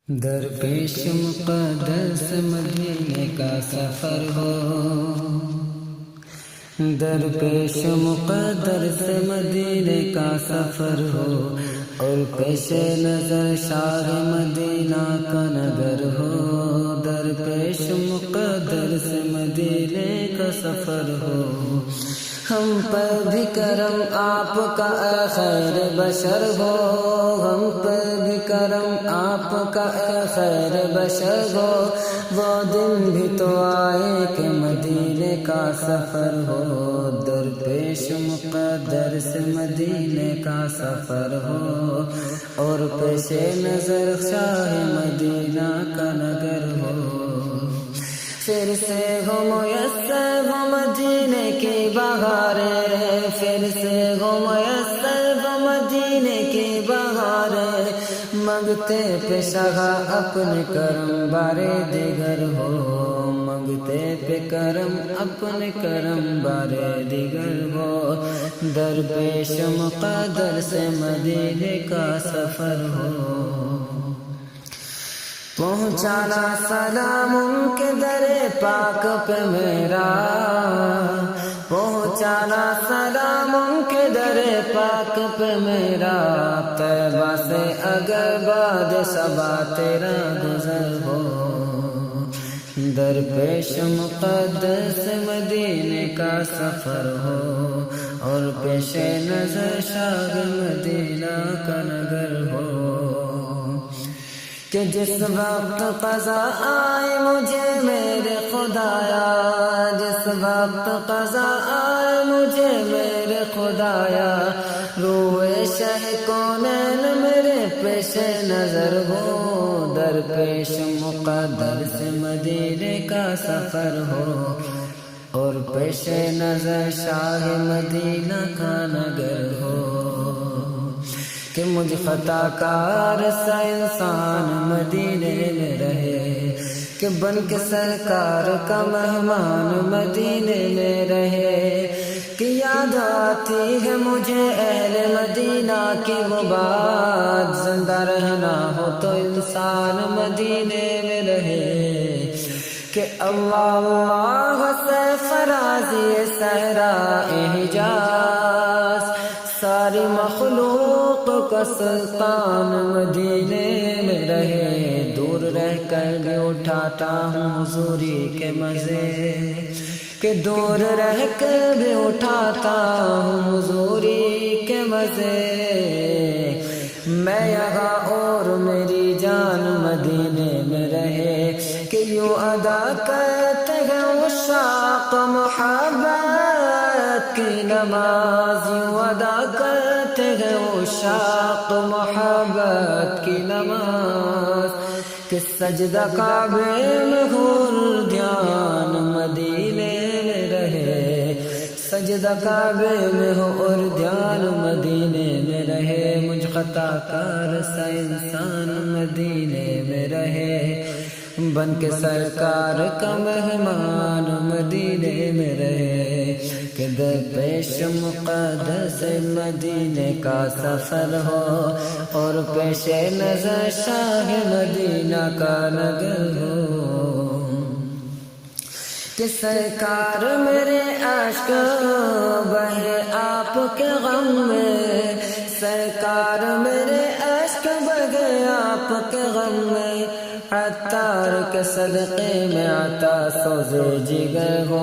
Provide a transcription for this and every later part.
درپیش مقدس مدینے کا سفر ہو، درپیش مقدس مدینے کا سفر ہو، اور پیش نظر شاہ مدینہ کا نگر ہو۔ درپیش مقدس مدینے کا سفر ہو، ہم پر بھی کرم آپ کا اے خیر بشر ہو، ہم پر بھی کرم آپ کا اے خیر بشر ہو۔ وہ دن بھی تو آئے کہ مدینے کا سفر ہو، درپیش مقدس مدینے کا سفر ہو، اور پیش نظر شاہ مدینہ کا نگر ہو۔ پھر سے ہو میسر وہ مدینے کی بہاریں، پھر سے ہو میسر وہ مدینے کی بہاریں، منگتے پہ شاہ اپنے کرم بارے دیگر ہو، منگتے پہ کرم اپنے کرم بارے دیگر ہو۔ درپیش مقدس مدینے کا سفر ہو، پہنچانا سلام ان کے در پاک پہ میرا، پہنچانا سلام ان کے در پاک پہ میرا، طیبہ سے اگر بعد صبا تیرا گزر ہو۔ درپیش مقدس مدینے کا سفر ہو، اور پیش نظر شاہ مدینہ کا نگر ہو، کہ جس وقت قضا آئے مجھے میرے خدایا، جس وقت قضا آئے مجھے میرے خدایا، روئے شہ کونین میرے پیش نظر ہو۔ درپیش مقدس مدینے کا سفر ہو، اور پیش نظر شاہ مدینہ کا نگر ہو، کہ مجھ خطا کار سا انسان مدینے میں رہے، کہ بن کے سرکار کا مہمان مدینے میں رہے، کہ یاد آتی ہے مجھے اہل مدینہ کی وہ بات، زندہ رہنا ہو تو انسان مدینے میں رہے، کہ اللہ اللہ سے فرازی صحرا حجاز، ساری مخلوق کا سلطان مدینے میں رہے، دور رہ کر بھی اٹھاتا ہوں حضوری کے مزے، کہ دور رہ کر بھی اٹھاتا ہوں حضوری کے مزے، میں یہاں اور میری جان مدینے میں رہے، کہ یوں ادا کرتے ہیں عشاق محبت کی نماز، یوں ادا کرتے ہیں عشاق محبت کی نماز، کہ سجدہ کعبے میں ہو دھیان مدینے میں رہے، سجدہ کعبے میں ہو اور دھیان مدینے میں رہے، مجھ خطا کار سا انسان مدینے میں رہے، بن کے سرکار کا مہمان مدینے میں رہے، کہ درپیش مقدس مدینے کا سفر ہو، اور پیش نظر شاہ مدینہ کا نگر ہو، کہ سرکار میرے عشق بہے آپ کے غم میں، سرکار میرے عشق بہے آپ کے غم میں، عطار کے صدقے میں عطا سوز جگر ہو،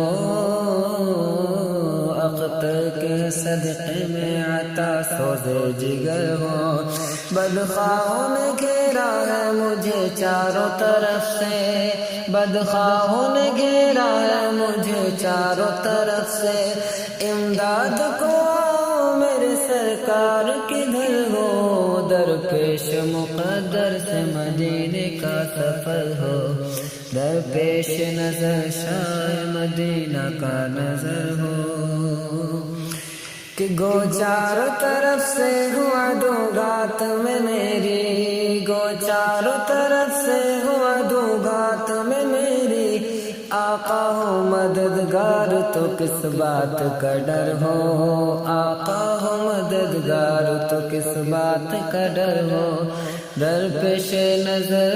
اختر کے صدقے میں عطا سوز جگر ہو، بدخواہوں نے گھیرا ہے مجھے چاروں طرف سے، بدخواہوں نے گھیرا ہے مجھے چاروں طرف سے، امداد کو میرے سرکار کدھر ہو۔ درپیش مقدس مدینے کا سفر ہو، درپیش نظر شاہ مدینہ کا نظر ہو، کہ گو چاروں طرف سے ہوا دو گات میں میری، گو چاروں طرف سے ہوا دو گات میں میری، آقا ہو مددگار تو کس بات کا ڈر ہو، آقا ہو مددگار تو کس بات کا ڈر ہو، در پیش نظر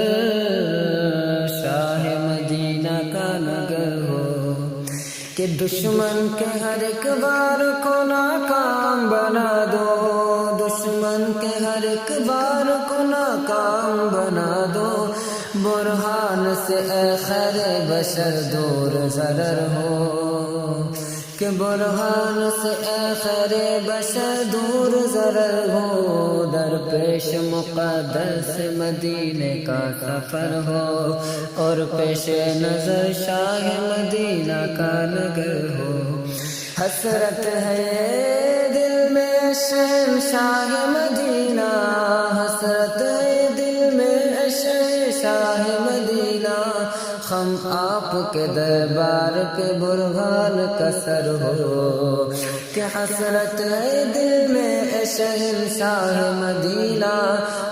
دشمن کے ہر ایک وار کو ناکام بنا دو، دشمن کے ہر ایک وار کو ناکام بنا دو، برہان سے اے خیر بشر دور ضرر ہو، کہ برہان سے اے خیر بشر دور ضرر ہو، درپیش مقدس مدینے کا سفر ہو، اور پیش نظر شاہ مدینہ کا نگر ہو، حسرت ہے دل میں شہنشاہ مدینہ، حسرت ہے دل میں شہنشاہ مدینہ، ہم آپ کے دربار پہ برہان کا سر ہو، کہ حسرت ہے دل میں شہنشاہ مدینہ،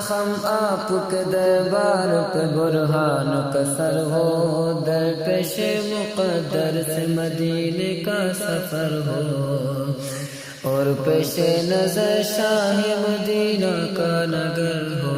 ہم آپ کے دربار پہ برہان کا سر ہو، درپیش مقدر سے مدینے کا سفر ہو، اور پیش نظر شاہ مدینہ کا نگر ہو۔